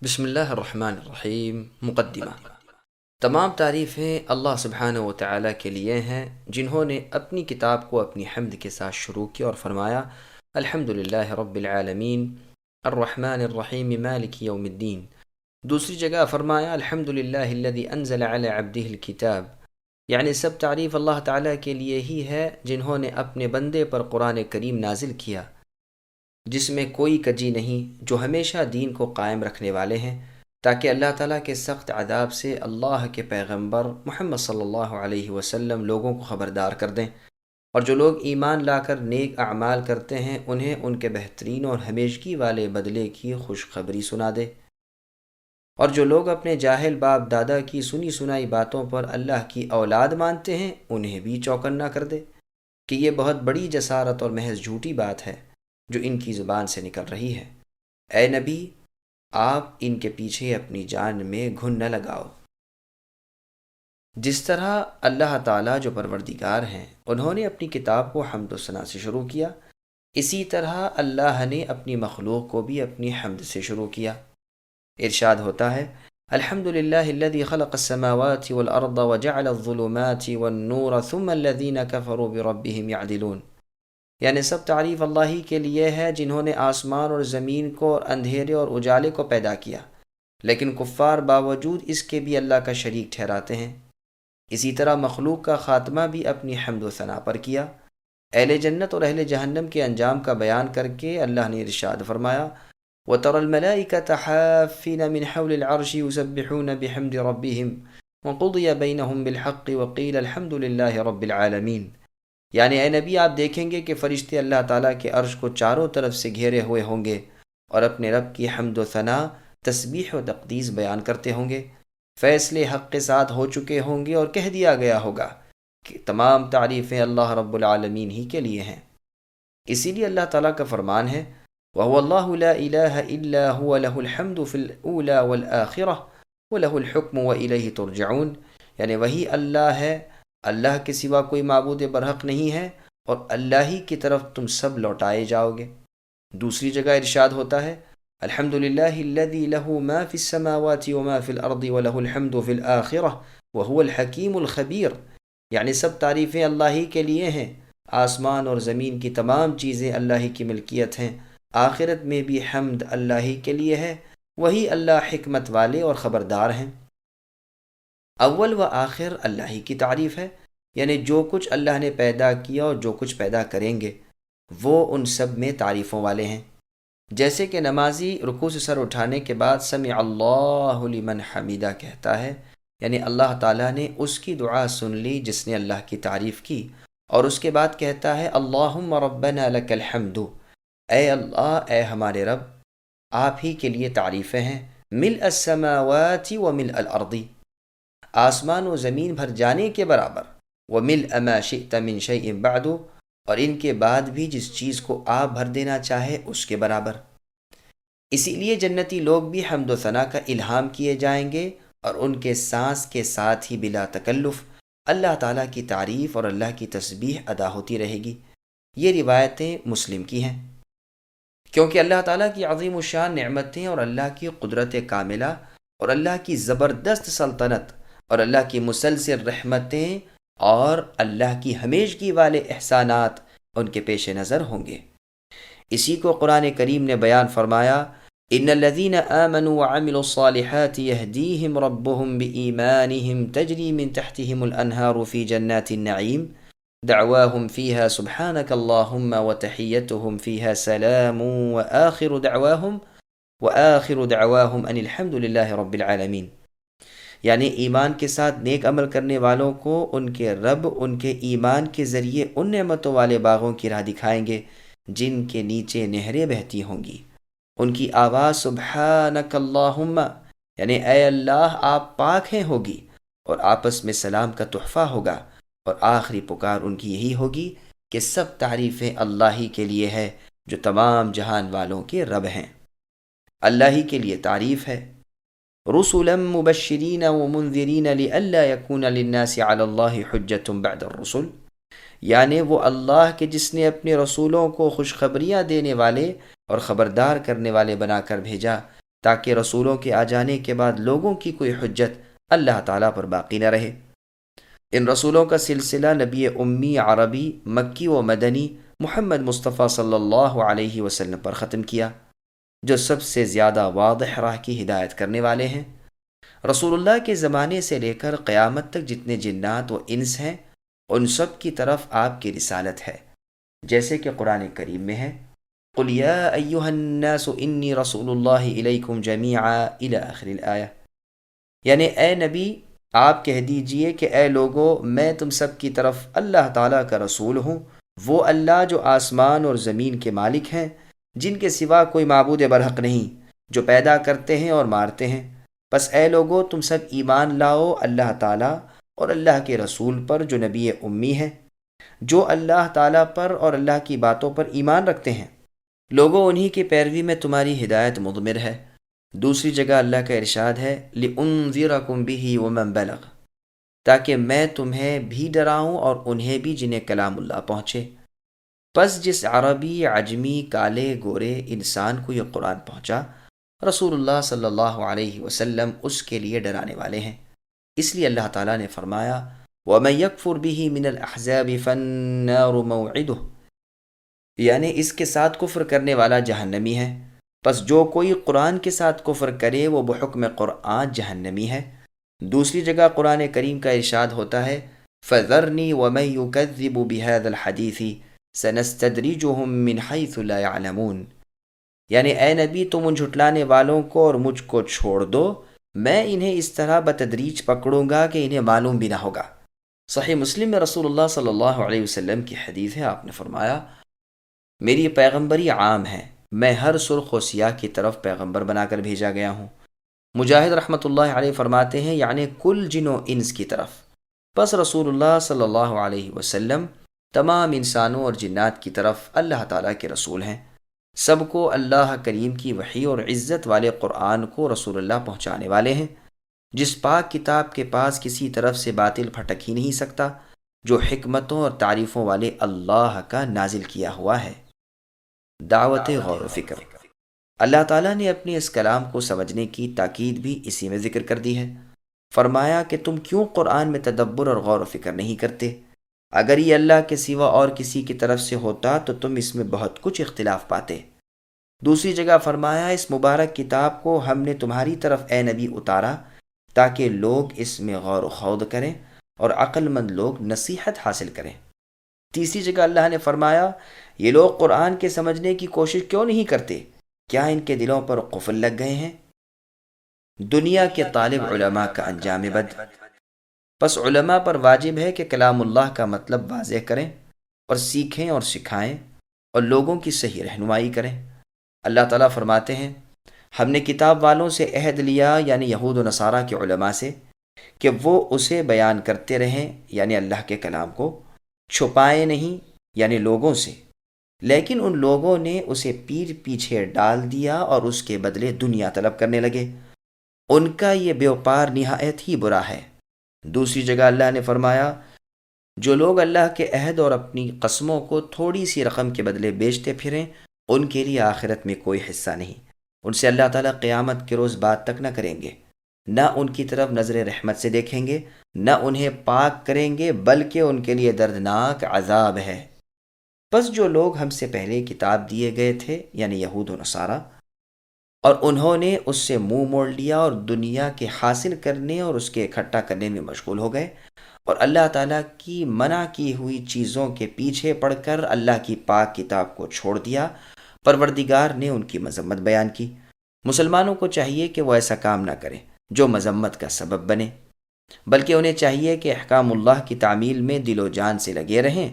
بسم اللہ الرحمن الرحیم۔ مقدمہ۔ تمام تعریفیں اللہ سبحانہ و تعالیٰ کے لیے ہیں، جنہوں نے اپنی کتاب کو اپنی حمد کے ساتھ شروع کیا اور فرمایا الحمد للہ رب العالمین الرحمن الرحیم مالک یوم الدین۔ دوسری جگہ فرمایا الحمد للہ الذی انزل علی عبدہ الکتاب، یعنی سب تعریف اللہ تعالیٰ کے لیے ہی ہے جنہوں نے اپنے بندے پر قرآن کریم نازل کیا، جس میں کوئی کجی نہیں، جو ہمیشہ دین کو قائم رکھنے والے ہیں، تاکہ اللہ تعالیٰ کے سخت عذاب سے اللہ کے پیغمبر محمد صلی اللہ علیہ وسلم لوگوں کو خبردار کر دیں، اور جو لوگ ایمان لا کر نیک اعمال کرتے ہیں انہیں ان کے بہترین اور ہمیشگی والے بدلے کی خوشخبری سنا دے، اور جو لوگ اپنے جاہل باپ دادا کی سنی سنائی باتوں پر اللہ کی اولاد مانتے ہیں انہیں بھی چوکنا کر دے کہ یہ بہت بڑی جسارت اور محض جھوٹی بات ہے جو ان کی زبان سے نکل رہی ہے۔ اے نبی، آپ ان کے پیچھے اپنی جان میں گھن نہ لگاؤ۔ جس طرح اللہ تعالیٰ جو پروردگار ہیں انہوں نے اپنی کتاب کو حمد و ثنا سے شروع کیا، اسی طرح اللہ نے اپنی مخلوق کو بھی اپنی حمد سے شروع کیا۔ ارشاد ہوتا ہے الحمد للہ الذی خلق السماوات والارض وجعل الظلمات والنور ثم الذین کفروا بربهم یعدلون، یعنی سب تعریف اللہ ہی کے لیے ہے جنہوں نے آسمان اور زمین کو اور اندھیرے اور اجالے کو پیدا کیا، لیکن کفار باوجود اس کے بھی اللہ کا شریک ٹھہراتے ہیں۔ اسی طرح مخلوق کا خاتمہ بھی اپنی حمد و ثنا پر کیا۔ اہل جنت اور اہل جہنم کے انجام کا بیان کر کے اللہ نے ارشاد فرمایا وَتَرَى الْمَلَائِكَةَ حَافِّينَ مِنْ حَوْلِ الْعَرْشِ يُسَبِّحُونَ بِحَمْدِ رَبِّهِمْ وَقُضِيَ بَيْنَهُمْ بِالْحَقِّ وَقِيلَ الْحَمْدُ لِلَّهِ رَبِّ الْعَالَمِينَ، یعنی اے نبی آپ دیکھیں گے کہ فرشتے اللہ تعالیٰ کے عرش کو چاروں طرف سے گھیرے ہوئے ہوں گے اور اپنے رب کی حمد و ثنا، تسبیح و تقدیس بیان کرتے ہوں گے۔ فیصلے حق کے ساتھ ہو چکے ہوں گے اور کہہ دیا گیا ہوگا کہ تمام تعریفیں اللہ رب العالمین ہی کے لیے ہیں۔ اسی لیے اللہ تعالیٰ کا فرمان ہے وَهُوَ اللَّهُ لَا إِلَٰهَ إِلَّا هُوَ لَهُ الْحَمْدُ فِي الْأُولَى وَالْآخِرَةِ وَلَهُ الْحُكْمُ وَإِلَيْهِ تُرْجَعُونَ، یعنی وہی اللہ ہے، اللہ کے سوا کوئی معبود برحق نہیں ہے اور اللہ ہی کی طرف تم سب لوٹائے جاؤ گے۔ دوسری جگہ ارشاد ہوتا ہے الحمد للہ الذی لہ ما فی السماوات وما فی الارض ولہ الحمد فی الآخرہ وہو الحکیم الخبیر، یعنی سب تعریفیں اللہ ہی کے لیے ہیں، آسمان اور زمین کی تمام چیزیں اللہ ہی کی ملکیت ہیں، آخرت میں بھی حمد اللہ ہی کے لیے ہے، وہی اللہ حکمت والے اور خبردار ہیں۔ اول و آخر اللہ ہی کی تعریف ہے، یعنی جو کچھ اللہ نے پیدا کیا اور جو کچھ پیدا کریں گے وہ ان سب میں تعریفوں والے ہیں۔ جیسے کہ نمازی رکوع سے سر اٹھانے کے بعد سمع اللہ لمن حمیدہ کہتا ہے، یعنی اللہ تعالیٰ نے اس کی دعا سن لی جس نے اللہ کی تعریف کی، اور اس کے بعد کہتا ہے اللہم ربنا لک الحمد، اے اللہ، اے ہمارے رب، آپ ہی کے لیے تعریفیں ہیں، ملء السماوات وملء الارض، آسمان و زمین بھر جانے کے برابر، وملء ما شئت من شیء بعد، اور ان کے بعد بھی جس چیز کو آپ بھر دینا چاہے اس کے برابر۔ اسی لیے جنتی لوگ بھی حمد و ثنا کا الہام کیے جائیں گے اور ان کے سانس کے ساتھ ہی بلا تکلف اللہ تعالیٰ کی تعریف اور اللہ کی تسبیح ادا ہوتی رہے گی۔ یہ روایتیں مسلم کی ہیں، کیونکہ اللہ تعالیٰ کی عظیم الشان نعمتیں اور اللہ کی قدرت کاملہ اور اللہ کی زبردست سلطنت اور اللہ کی مسلسل رحمتیں اور اللہ کی ہمیشگی والے احسانات ان کے پیش نظر ہوں گے۔ اسی کو قرآن کریم نے بیان فرمایا ان الذین آمنوا وعملوا الصالحات یہدیہم ربہم بإیمانہم تجری من تحتہم الانہار فی جنات النعیم دعواہم فیہا سبحانک اللہم وتحیتہم فیہا سلام وآخر دعواہم ان الحمد للہ رب العالمین، یعنی ایمان کے ساتھ نیک عمل کرنے والوں کو ان کے رب ان کے ایمان کے ذریعے ان نعمتوں والے باغوں کی راہ دکھائیں گے جن کے نیچے نہریں بہتی ہوں گی۔ ان کی آواز سبحانک اللہم، یعنی اے اللہ آپ پاک ہیں ہوگی، اور آپس میں سلام کا تحفہ ہوگا، اور آخری پکار ان کی یہی ہوگی کہ سب تعریفیں اللہ ہی کے لیے ہے جو تمام جہان والوں کے رب ہیں۔ اللہ ہی کے لیے تعریف ہے رسلا مبشرین ومنذرین لئلا یکون للناس علی اللہ حجۃ بعد الرسل، یعنی وہ اللہ کے جس نے اپنے رسولوں کو خوشخبریاں دینے والے اور خبردار کرنے والے بنا کر بھیجا تاکہ رسولوں کے آ جانے کے بعد لوگوں کی کوئی حجت اللہ تعالیٰ پر باقی نہ رہے۔ ان رسولوں کا سلسلہ نبی امی عربی مکی و مدنی محمد مصطفیٰ صلی اللہ علیہ وسلم پر ختم کیا، جو سب سے زیادہ واضح راہ کی ہدایت کرنے والے ہیں۔ رسول اللہ کے زمانے سے لے کر قیامت تک جتنے جنات و انس ہیں، ان سب کی طرف آپ کی رسالت ہے، جیسے کہ قرآن کریم میں ہے قُلْ يَا أَيُّهَا النَّاسُ إِنِّي رَسُولُ اللَّهِ إِلَيْكُمْ جَمِيعًا إِلَى آخِرِ الْآيَةِ، یعنی اے نبی آپ کہہ دیجئے کہ اے لوگو میں تم سب کی طرف اللہ تعالیٰ کا رسول ہوں، وہ اللہ جو آسمان اور زمین کے مالک ہیں، جن کے سوا کوئی معبود برحق نہیں، جو پیدا کرتے ہیں اور مارتے ہیں۔ بس اے لوگو تم سب ایمان لاؤ اللہ تعالیٰ اور اللہ کے رسول پر جو نبی امی ہے، جو اللہ تعالیٰ پر اور اللہ کی باتوں پر ایمان رکھتے ہیں۔ لوگوں انہی کی پیروی میں تمہاری ہدایت مضمر ہے۔ دوسری جگہ اللہ کا ارشاد ہے لِأُنذِرَكُمْ بِهِ وَمَنْ بَلَغَ، تاکہ میں تمہیں بھی ڈراؤں اور انہیں بھی جنہیں کلام اللہ پہنچے۔ پس جس عربی، عجمی، کالے، گورے انسان کو یہ قرآن پہنچا، رسول اللہ صلی اللہ علیہ وسلم اس کے لیے ڈرانے والے ہیں۔ اس لیے اللہ تعالیٰ نے فرمایا وَمَنْ يَكْفُرْ بِهِ مِنَ الْأَحْزَابِ فَالنَّارُ مَوْعِدُهُ، یعنی اس کے ساتھ کفر کرنے والا جہنمی ہے، پس جو کوئی قرآن کے ساتھ کفر کرے وہ بحکم قرآن جہنمی ہے۔ دوسری جگہ قرآن کریم کا ارشاد ہوتا ہے فَذَرْنِي وَمَنْ يُكَذِّبُ بِهَذَا الْحَدِيثِ سَنَسْتَدْرِجُهُمْ مِنْ حَيْثُ لَا يَعْلَمُونَ، یعنی اے نبی تم ان جھٹلانے والوں کو اور مجھ کو چھوڑ دو، میں انہیں اس طرح بتدریج پکڑوں گا کہ انہیں معلوم بھی نہ ہوگا۔ صحیح مسلم میں رسول اللہ صلی اللہ علیہ وسلم کی حدیث ہے، آپ نے فرمایا میری پیغمبری عام ہے، میں ہر سرخ و سیاہ کی طرف پیغمبر بنا کر بھیجا گیا ہوں۔ مجاہد رحمۃ اللہ علیہ فرماتے ہیں یعنی کل جن و انس کی طرف۔ پس رسول اللہ صلی اللہ علیہ وسلم تمام انسانوں اور جنات کی طرف اللہ تعالیٰ کے رسول ہیں۔ سب کو اللہ کریم کی وحی اور عزت والے قرآن کو رسول اللہ پہنچانے والے ہیں، جس پاک کتاب کے پاس کسی طرف سے باطل پھٹک ہی نہیں سکتا، جو حکمتوں اور تعریفوں والے اللہ کا نازل کیا ہوا ہے۔ دعوت غور و فکر۔ اللہ تعالیٰ نے اپنے اس کلام کو سمجھنے کی تاکید بھی اسی میں ذکر کر دی ہے۔ فرمایا کہ تم کیوں قرآن میں تدبر اور غور و فکر نہیں کرتے؟ اگر یہ اللہ کے سوا اور کسی کی طرف سے ہوتا تو تم اس میں بہت کچھ اختلاف پاتے۔ دوسری جگہ فرمایا اس مبارک کتاب کو ہم نے تمہاری طرف اے نبی اتارا تاکہ لوگ اس میں غور و خوض کریں اور عقل مند لوگ نصیحت حاصل کریں۔ تیسری جگہ اللہ نے فرمایا یہ لوگ قرآن کے سمجھنے کی کوشش کیوں نہیں کرتے؟ کیا ان کے دلوں پر قفل لگ گئے ہیں؟ دنیا کے طالب علماء کا انجام بد۔ پس علماء پر واجب ہے کہ کلام اللہ کا مطلب واضح کریں اور سیکھیں اور سکھائیں اور لوگوں کی صحیح رہنمائی کریں۔ اللہ تعالیٰ فرماتے ہیں ہم نے کتاب والوں سے عہد لیا، یعنی یہود و نصارہ کے علماء سے، کہ وہ اسے بیان کرتے رہیں، یعنی اللہ کے کلام کو چھپائے نہیں، یعنی لوگوں سے، لیکن ان لوگوں نے اسے پیٹھ پیچھے ڈال دیا اور اس کے بدلے دنیا طلب کرنے لگے۔ ان کا یہ بیوپار نہایت ہی برا ہے۔ دوسری جگہ اللہ نے فرمایا جو لوگ اللہ کے عہد اور اپنی قسموں کو تھوڑی سی رقم کے بدلے بیچتے پھریں ان کے لیے آخرت میں کوئی حصہ نہیں، ان سے اللہ تعالیٰ قیامت کے روز بات تک نہ کریں گے، نہ ان کی طرف نظر رحمت سے دیکھیں گے، نہ انہیں پاک کریں گے، بلکہ ان کے لیے دردناک عذاب ہے۔ بس جو لوگ ہم سے پہلے کتاب دیے گئے تھے، یعنی یہود و نصارہ، اور انہوں نے اس سے منہ موڑ لیا اور دنیا کے حاصل کرنے اور اس کے اکٹھا کرنے میں مشغول ہو گئے، اور اللہ تعالیٰ کی منع کی ہوئی چیزوں کے پیچھے پڑ کر اللہ کی پاک کتاب کو چھوڑ دیا، پروردگار نے ان کی مذمت بیان کی۔ مسلمانوں کو چاہیے کہ وہ ایسا کام نہ کریں جو مذمت کا سبب بنے، بلکہ انہیں چاہیے کہ احکام اللہ کی تعمیل میں دل و جان سے لگے رہیں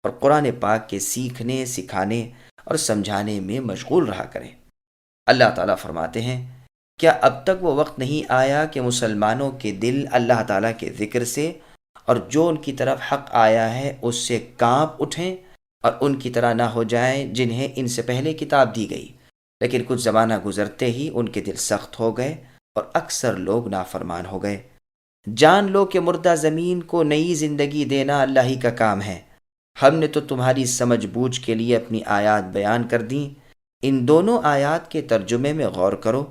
اور قرآن پاک کے سیکھنے، سکھانے اور سمجھانے میں مشغول رہا کریں۔ اللہ تعالیٰ فرماتے ہیں کیا اب تک وہ وقت نہیں آیا کہ مسلمانوں کے دل اللہ تعالیٰ کے ذکر سے اور جو ان کی طرف حق آیا ہے اس سے کانپ اٹھیں اور ان کی طرح نہ ہو جائیں جنہیں ان سے پہلے کتاب دی گئی، لیکن کچھ زمانہ گزرتے ہی ان کے دل سخت ہو گئے اور اکثر لوگ نافرمان ہو گئے۔ جان لو کہ مردہ زمین کو نئی زندگی دینا اللہ ہی کا کام ہے۔ ہم نے تو تمہاری سمجھ بوجھ کے لیے اپنی آیات بیان کر دیں۔ ان دونوں آیات کے ترجمے میں غور کرو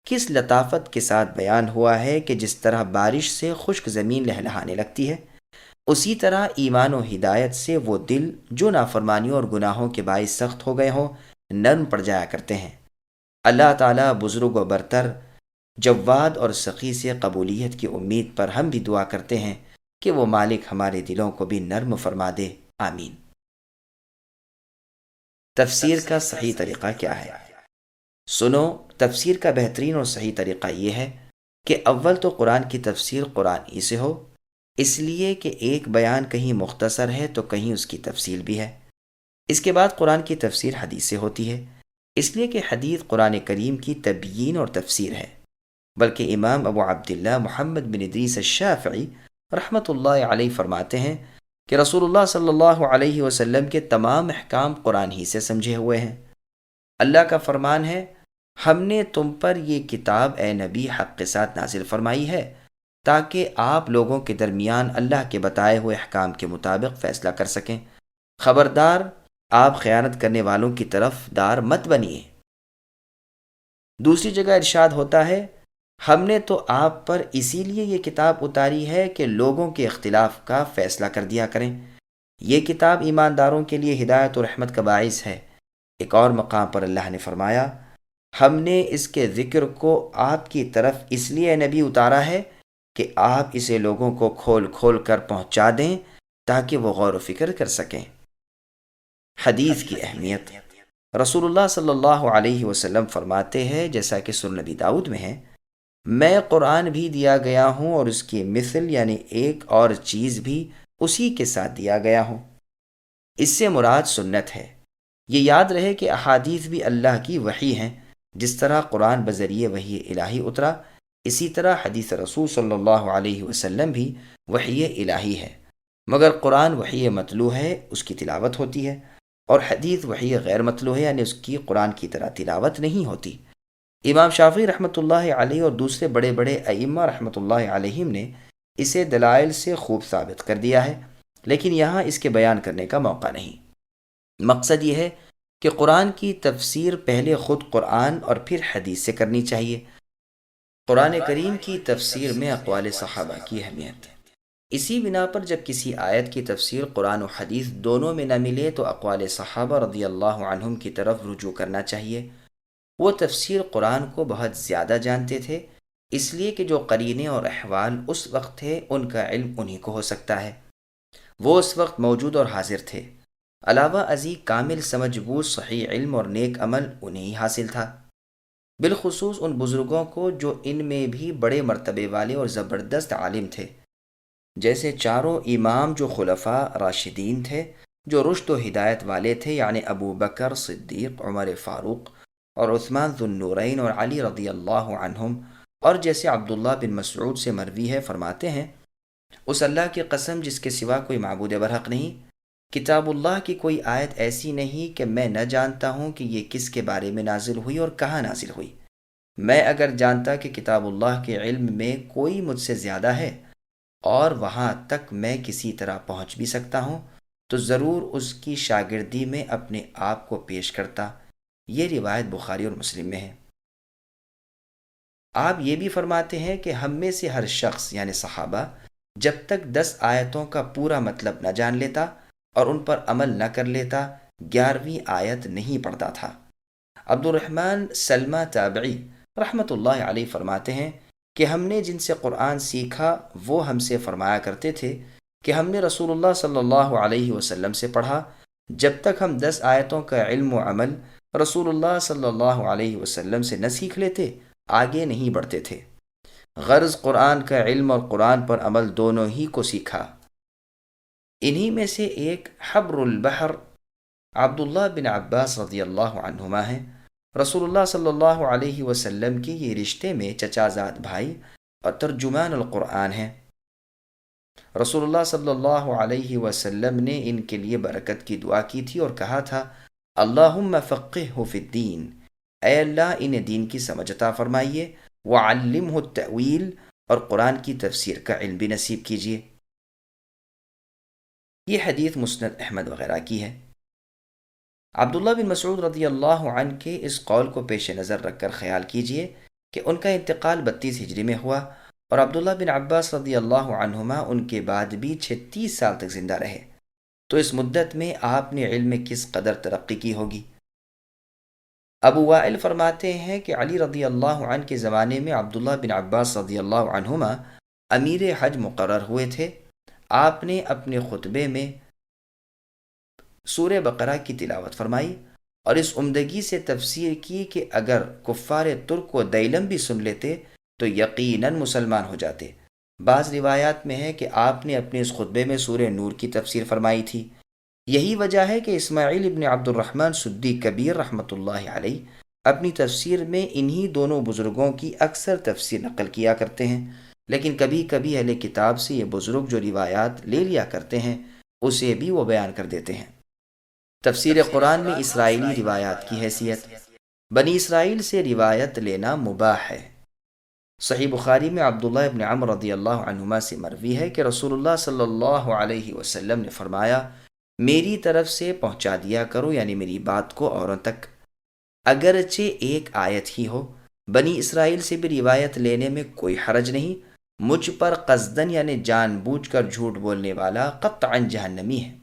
کس لطافت کے ساتھ بیان ہوا ہے کہ جس طرح بارش سے خشک زمین لہلہانے لگتی ہے، اسی طرح ایمان و ہدایت سے وہ دل جو نافرمانیوں اور گناہوں کے باعث سخت ہو گئے ہوں نرم پڑ جایا کرتے ہیں۔ اللہ تعالیٰ بزرگ و برتر، جواد اور سخی سے قبولیت کی امید پر ہم بھی دعا کرتے ہیں کہ وہ مالک ہمارے دلوں کو بھی نرم فرما دے، آمین۔ تفسیر کا صحیح طریقہ کیا ہے؟ سنو، تفسیر کا بہترین اور صحیح طریقہ یہ ہے کہ اول تو قرآن کی تفسیر قرآن ہی سے ہو، اس لیے کہ ایک بیان کہیں مختصر ہے تو کہیں اس کی تفصیل بھی ہے۔ اس کے بعد قرآن کی تفسیر حدیث سے ہوتی ہے، اس لیے کہ حدیث قرآن کریم کی تبیین اور تفسیر ہے، بلکہ امام ابو عبداللہ محمد بن ادریس الشافعی رحمۃ اللہ علیہ فرماتے ہیں کہ رسول اللہ صلی اللہ علیہ وسلم کے تمام احکام قرآن ہی سے سمجھے ہوئے ہیں۔ اللہ کا فرمان ہے، ہم نے تم پر یہ کتاب اے نبی حق کے ساتھ نازل فرمائی ہے تاکہ آپ لوگوں کے درمیان اللہ کے بتائے ہوئے احکام کے مطابق فیصلہ کر سکیں۔ خبردار، آپ خیانت کرنے والوں کی طرف دار مت بنیے۔ دوسری جگہ ارشاد ہوتا ہے، ہم نے تو آپ پر اسی لیے یہ کتاب اتاری ہے کہ لوگوں کے اختلاف کا فیصلہ کر دیا کریں۔ یہ کتاب ایمانداروں کے لیے ہدایت و رحمت کا باعث ہے۔ ایک اور مقام پر اللہ نے فرمایا، ہم نے اس کے ذکر کو آپ کی طرف اس لیے نبی اتارا ہے کہ آپ اسے لوگوں کو کھول کھول کر پہنچا دیں تاکہ وہ غور و فکر کر سکیں۔ حدیث کی اہمیت۔ رسول اللہ صلی اللہ علیہ وسلم فرماتے ہیں، جیسا کہ سنن نبی داؤد میں ہے، میں قرآن بھی دیا گیا ہوں اور اس کی مثل یعنی ایک اور چیز بھی اسی کے ساتھ دیا گیا ہوں۔ اس سے مراد سنت ہے۔ یہ یاد رہے کہ احادیث بھی اللہ کی وحی ہیں، جس طرح قرآن بذریعہ وحی الہی اترا، اسی طرح حدیث رسول صلی اللہ علیہ وسلم بھی وحی الہی ہے، مگر قرآن وحی متلو ہے، اس کی تلاوت ہوتی ہے، اور حدیث وحی غیر متلو ہے، یعنی اس کی قرآن کی طرح تلاوت نہیں ہوتی۔ امام شافعی رحمۃ اللہ علیہ اور دوسرے بڑے بڑے ائمہ رحمۃ اللہ علیہم نے اسے دلائل سے خوب ثابت کر دیا ہے، لیکن یہاں اس کے بیان کرنے کا موقع نہیں۔ مقصد یہ ہے کہ قرآن کی تفسیر پہلے خود قرآن اور پھر حدیث سے کرنی چاہیے۔ قرآن کریم کی تفسیر میں اقوال صحابہ کی اہمیت ہے۔ اسی بنا پر جب کسی آیت کی تفسیر قرآن و حدیث دونوں میں نہ ملے تو اقوال صحابہ رضی اللہ عنہم کی طرف رجوع کرنا چاہیے۔ وہ تفسیر قرآن کو بہت زیادہ جانتے تھے، اس لیے کہ جو قرینے اور احوال اس وقت تھے ان کا علم انہی کو ہو سکتا ہے۔ وہ اس وقت موجود اور حاضر تھے۔ علاوہ ازیں کامل سمجھ بوجھ، صحیح علم اور نیک عمل انہیں حاصل تھا، بالخصوص ان بزرگوں کو جو ان میں بھی بڑے مرتبے والے اور زبردست عالم تھے، جیسے چاروں امام جو خلفاء راشدین تھے، جو رشد و ہدایت والے تھے، یعنی ابو بکر صدیق، عمر فاروق اور عثمان ذو النورین اور علی رضی اللہ عنہم، اور جیسے عبداللہ بن مسعود سے مروی ہے، فرماتے ہیں، اس اللہ کی قسم جس کے سوا کوئی معبود برحق نہیں، کتاب اللہ کی کوئی آیت ایسی نہیں کہ میں نہ جانتا ہوں کہ یہ کس کے بارے میں نازل ہوئی اور کہاں نازل ہوئی۔ میں اگر جانتا کہ کتاب اللہ کے علم میں کوئی مجھ سے زیادہ ہے اور وہاں تک میں کسی طرح پہنچ بھی سکتا ہوں تو ضرور اس کی شاگردی میں اپنے آپ کو پیش کرتا۔ یہ روایت بخاری اور مسلم میں ہے۔ آپ یہ بھی فرماتے ہیں کہ ہم میں سے ہر شخص یعنی صحابہ جب تک 10 آیتوں کا پورا مطلب نہ جان لیتا اور ان پر عمل نہ کر لیتا 11ویں آیت نہیں پڑھتا تھا۔ عبد الرحمن سلمہ تابعی رحمۃ اللہ علیہ فرماتے ہیں کہ ہم نے جن سے قرآن سیکھا وہ ہم سے فرمایا کرتے تھے کہ ہم نے رسول اللہ صلی اللہ علیہ وسلم سے پڑھا، جب تک ہم 10 آیتوں کا علم و عمل رسول اللہ صلی اللہ علیہ وسلم سے نہ سیکھ لیتے آگے نہیں بڑھتے تھے۔ غرض قرآن کا علم اور قرآن پر عمل دونوں ہی کو سیکھا۔ انہی میں سے ایک حبر البحر عبداللہ بن عباس رضی اللہ عنہما ہیں۔ رسول اللہ صلی اللہ علیہ وسلم کے یہ رشتے میں چچا زاد بھائی اور ترجمان القرآن ہیں۔ رسول اللہ صلی اللہ علیہ وسلم نے ان کے لیے برکت کی دعا کی تھی اور کہا تھا، اللہم فقہہ فی الدین، اے اللہ انہیں دین کی سمجھ عطا فرمائیے، وعلمہ التأویل، اور قرآن کی تفسیر کا علم بھی نصیب کیجیے۔ یہ حدیث مسند احمد وغیرہ کی ہے۔ عبداللہ بن مسعود رضی اللہ عنہ کے اس قول کو پیش نظر رکھ کر خیال کیجئے کہ ان کا انتقال 32 ہجری میں ہوا، اور عبداللہ بن عباس رضی اللہ عنہما ان کے بعد بھی 36 سال تک زندہ رہے۔ تو اس مدت میں آپ نے علم میں کس قدر ترقی کی ہوگی۔ ابو وائل فرماتے ہیں کہ علی رضی اللہ عنہ کے زمانے میں عبداللہ بن عباس رضی اللہ عنہما امیر حج مقرر ہوئے تھے۔ آپ نے اپنے خطبے میں سورہ بقرہ کی تلاوت فرمائی اور اس عمدگی سے تفسیر کی کہ اگر کفار ترک و دیلم بھی سن لیتے تو یقیناً مسلمان ہو جاتے۔ بعض روایات میں ہے کہ آپ نے اپنے اس خطبے میں سورہ نور کی تفسیر فرمائی تھی۔ یہی وجہ ہے کہ اسماعیل ابن عبد الرحمن سدی کبیر رحمۃ اللہ علیہ اپنی تفسیر میں انہی دونوں بزرگوں کی اکثر تفسیر نقل کیا کرتے ہیں، لیکن کبھی کبھی اہل کتاب سے یہ بزرگ جو روایات لے لیا کرتے ہیں اسے بھی وہ بیان کر دیتے ہیں۔ تفسیر قرآن میں اسرائیلی روایات کی حیثیت۔ بنی اسرائیل سے روایت لینا مباح ہے۔ صحیح بخاری میں عبداللہ ابن عمر رضی اللہ عنہما سے مروی ہے کہ رسول اللہ صلی اللہ علیہ وسلم نے فرمایا، میری طرف سے پہنچا دیا کرو، یعنی میری بات کو اوروں تک، اگرچہ ایک آیت ہی ہو۔ بنی اسرائیل سے بھی روایت لینے میں کوئی حرج نہیں۔ مجھ پر قصدن یعنی جان بوجھ کر جھوٹ بولنے والا قطعاً جہنمی ہے۔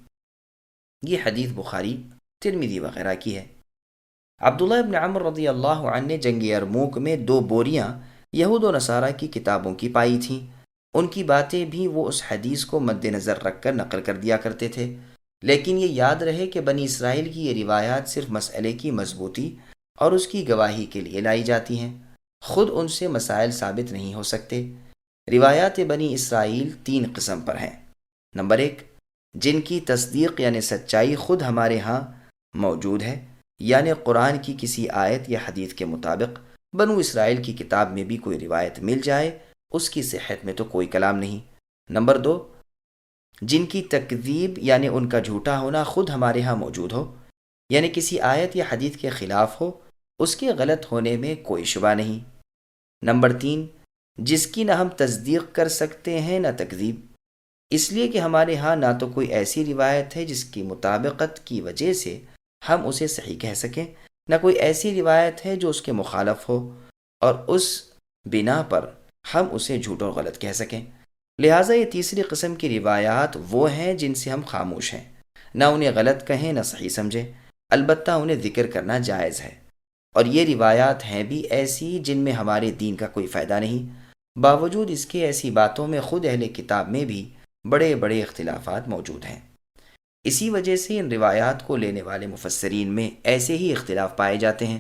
یہ حدیث بخاری، ترمذی وغیرہ کی ہے۔ عبداللہ ابن عمر رضی اللہ عنہ نے جنگ یرموک میں 2 بوریاں یہود و نصارہ کی کتابوں کی پائی تھیں۔ ان کی باتیں بھی وہ اس حدیث کو مد نظر رکھ کر نقل کر دیا کرتے تھے، لیکن یہ یاد رہے کہ بنی اسرائیل کی یہ روایات صرف مسئلے کی مضبوطی اور اس کی گواہی کے لیے لائی جاتی ہیں، خود ان سے مسائل ثابت نہیں ہو سکتے۔ روایات بنی اسرائیل 3 قسم پر ہیں۔ نمبر 1، جن کی تصدیق یعنی سچائی خود ہمارے ہاں موجود ہے، یعنی قرآن کی کسی آیت یا حدیث کے مطابق بنو اسرائیل کی کتاب میں بھی کوئی روایت مل جائے، اس کی صحت میں تو کوئی کلام نہیں۔ نمبر 2، جن کی تکذیب یعنی ان کا جھوٹا ہونا خود ہمارے ہاں موجود ہو، یعنی کسی آیت یا حدیث کے خلاف ہو، اس کے غلط ہونے میں کوئی شبہ نہیں۔ نمبر 3، جس کی نہ ہم تصدیق کر سکتے ہیں نہ تکذیب، اس لیے کہ ہمارے ہاں نہ تو کوئی ایسی روایت ہے جس کی مطابقت کی وجہ سے ہم اسے صحیح کہہ سکیں، نہ کوئی ایسی روایت ہے جو اس کے مخالف ہو اور اس بنا پر ہم اسے جھوٹ اور غلط کہہ سکیں۔ لہٰذا یہ تیسری قسم کی روایات وہ ہیں جن سے ہم خاموش ہیں، نہ انہیں غلط کہیں نہ صحیح سمجھیں، البتہ انہیں ذکر کرنا جائز ہے۔ اور یہ روایات ہیں بھی ایسی جن میں ہمارے دین کا کوئی فائدہ نہیں، باوجود اس کے ایسی باتوں میں خود اہل کتاب میں بھی بڑے بڑے اختلافات موجود ہیں۔ اسی وجہ سے ان روایات کو لینے والے مفسرین میں ایسے ہی اختلاف پائے جاتے ہیں۔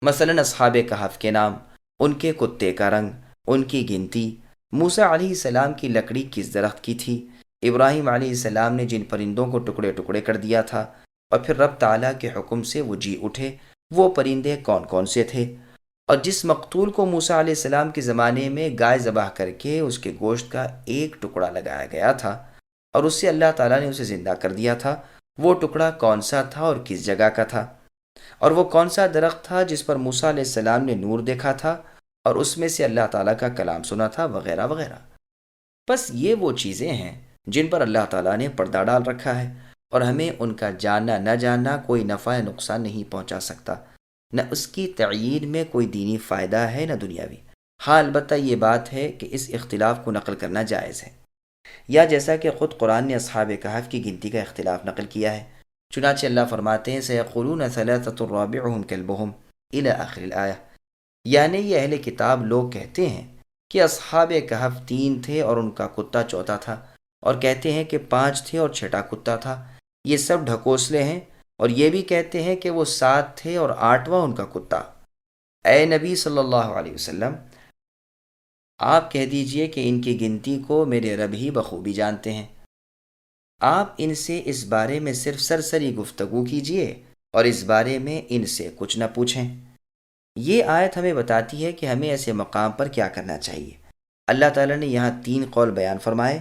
مثلا اصحاب کہف کے نام، ان کے کتے کا رنگ، ان کی گنتی، موسیٰ علیہ السلام کی لکڑی کس درخت کی تھی، ابراہیم علیہ السلام نے جن پرندوں کو ٹکڑے ٹکڑے کر دیا تھا اور پھر رب تعالیٰ کے حکم سے وہ جی اٹھے، وہ پرندے کون کون سے تھے، اور جس مقتول کو موسیٰ علیہ السلام کے زمانے میں گائے ذبح کر کے اس کے گوشت کا ایک ٹکڑا لگایا گیا تھا اور اس سے اللہ تعالیٰ نے اسے زندہ کر دیا تھا، وہ ٹکڑا کون سا تھا اور کس جگہ کا تھا، اور وہ کون سا درخت تھا جس پر موسیٰ علیہ السلام نے نور دیکھا تھا اور اس میں سے اللہ تعالیٰ کا کلام سنا تھا، وغیرہ وغیرہ۔ بس یہ وہ چیزیں ہیں جن پر اللہ تعالیٰ نے پردہ ڈال رکھا ہے، اور ہمیں ان کا جاننا نہ جاننا کوئی نفع نقصان نہیں پہنچا سکتا، نہ اس کی تعیین میں کوئی دینی فائدہ ہے نہ دنیاوی۔ ہاں البتہ یہ بات ہے کہ اس اختلاف کو نقل کرنا جائز ہے، یا جیسا کہ خود قرآن نے اصحاب کہف کی گنتی کا اختلاف نقل کیا ہے۔ چنانچہ اللہ فرماتے ہیں سَيَقُولُونَ ثَلَاثَةٌ رَابِعُهُمْ كَلْبُهُمْ إِلَى آخر الآیہ، یعنی یہ اہل کتاب لوگ کہتے ہیں کہ اصحاب کہف 3 تھے اور ان کا کتا چوتھا تھا، اور کہتے ہیں کہ 5 تھے اور چھٹا کتا تھا، یہ سب ڈھکوسلے ہیں، اور یہ بھی کہتے ہیں کہ وہ 7 تھے اور 8واں ان کا کتا۔ اے نبی صلی اللہ علیہ وسلم، آپ کہہ دیجئے کہ ان کی گنتی کو میرے رب ہی بخوبی جانتے ہیں، آپ ان سے اس بارے میں صرف سرسری گفتگو کیجئے اور اس بارے میں ان سے کچھ نہ پوچھیں۔ یہ آیت ہمیں بتاتی ہے کہ ہمیں ایسے مقام پر کیا کرنا چاہیے۔ اللہ تعالیٰ نے یہاں 3 قول بیان فرمائے،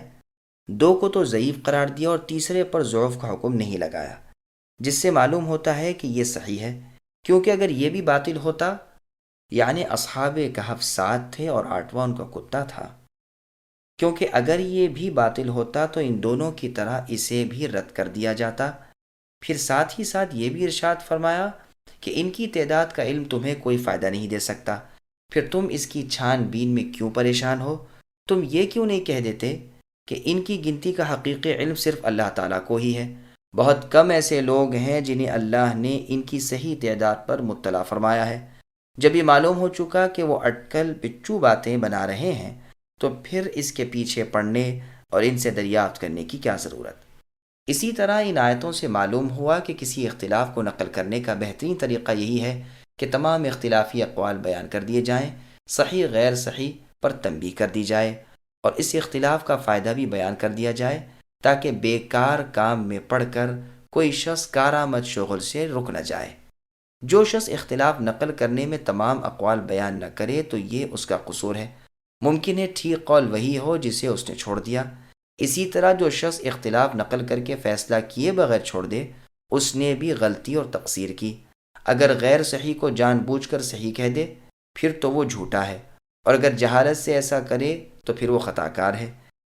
2 کو تو ضعیف قرار دیا اور تیسرے پر ضعف کا حکم نہیں لگایا، جس سے معلوم ہوتا ہے کہ یہ صحیح ہے، کیونکہ اگر یہ بھی باطل ہوتا، یعنی اصحاب کہف 7 تھے اور 8واں ان کا کتا تھا، کیونکہ اگر یہ بھی باطل ہوتا تو ان دونوں کی طرح اسے بھی رد کر دیا جاتا۔ پھر ساتھ ہی ساتھ یہ بھی ارشاد فرمایا کہ ان کی تعداد کا علم تمہیں کوئی فائدہ نہیں دے سکتا، پھر تم اس کی چھان بین میں کیوں پریشان ہو؟ تم یہ کیوں نہیں کہہ دیتے کہ ان کی گنتی کا حقیقی علم صرف اللہ تعالیٰ کو ہی ہے؟ بہت کم ایسے لوگ ہیں جنہیں اللہ نے ان کی صحیح تعداد پر مطلع فرمایا ہے۔ جب یہ معلوم ہو چکا کہ وہ اٹکل پچو باتیں بنا رہے ہیں تو پھر اس کے پیچھے پڑنے اور ان سے دریافت کرنے کی کیا ضرورت؟ اسی طرح ان آیتوں سے معلوم ہوا کہ کسی اختلاف کو نقل کرنے کا بہترین طریقہ یہی ہے کہ تمام اختلافی اقوال بیان کر دیے جائیں، صحیح غیر صحیح پر تنبیہ کر دی جائے، اور اس اختلاف کا فائدہ بھی بیان کر دیا جائے تاکہ بیکار کام میں پڑھ کر کوئی شخص کارآمد شغل سے رک نہ جائے۔ جو شخص اختلاف نقل کرنے میں تمام اقوال بیان نہ کرے تو یہ اس کا قصور ہے۔ ممکن ہے ٹھیک قول وہی ہو جسے اس نے چھوڑ دیا۔ اسی طرح جو شخص اختلاف نقل کر کے فیصلہ کیے بغیر چھوڑ دے اس نے بھی غلطی اور تقصیر کی۔ اگر غیر صحیح کو جان بوجھ کر صحیح کہہ دے پھر تو وہ جھوٹا ہے، اور اگر جہالت سے ایسا کرے تو پھر وہ خطا کار ہے۔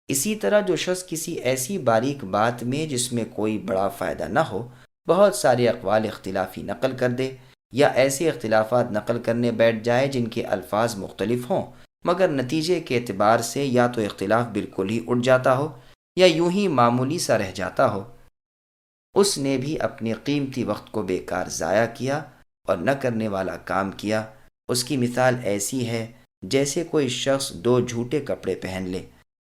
اسی طرح جو شخص کسی ایسی باریک بات میں جس میں کوئی بڑا فائدہ نہ ہو بہت سارے اقوال اختلافی نقل کر دے، یا ایسے اختلافات نقل کرنے بیٹھ جائے جن کے الفاظ مختلف ہوں مگر نتیجے کے اعتبار سے یا تو اختلاف بالکل ہی اٹھ جاتا ہو یا یوں ہی معمولی سا رہ جاتا ہو، اس نے بھی اپنے قیمتی وقت کو بیکار ضائع کیا اور نہ کرنے والا کام کیا۔ اس کی مثال ایسی ہے جیسے کوئی شخص دو جھوٹے کپڑے پہن لے۔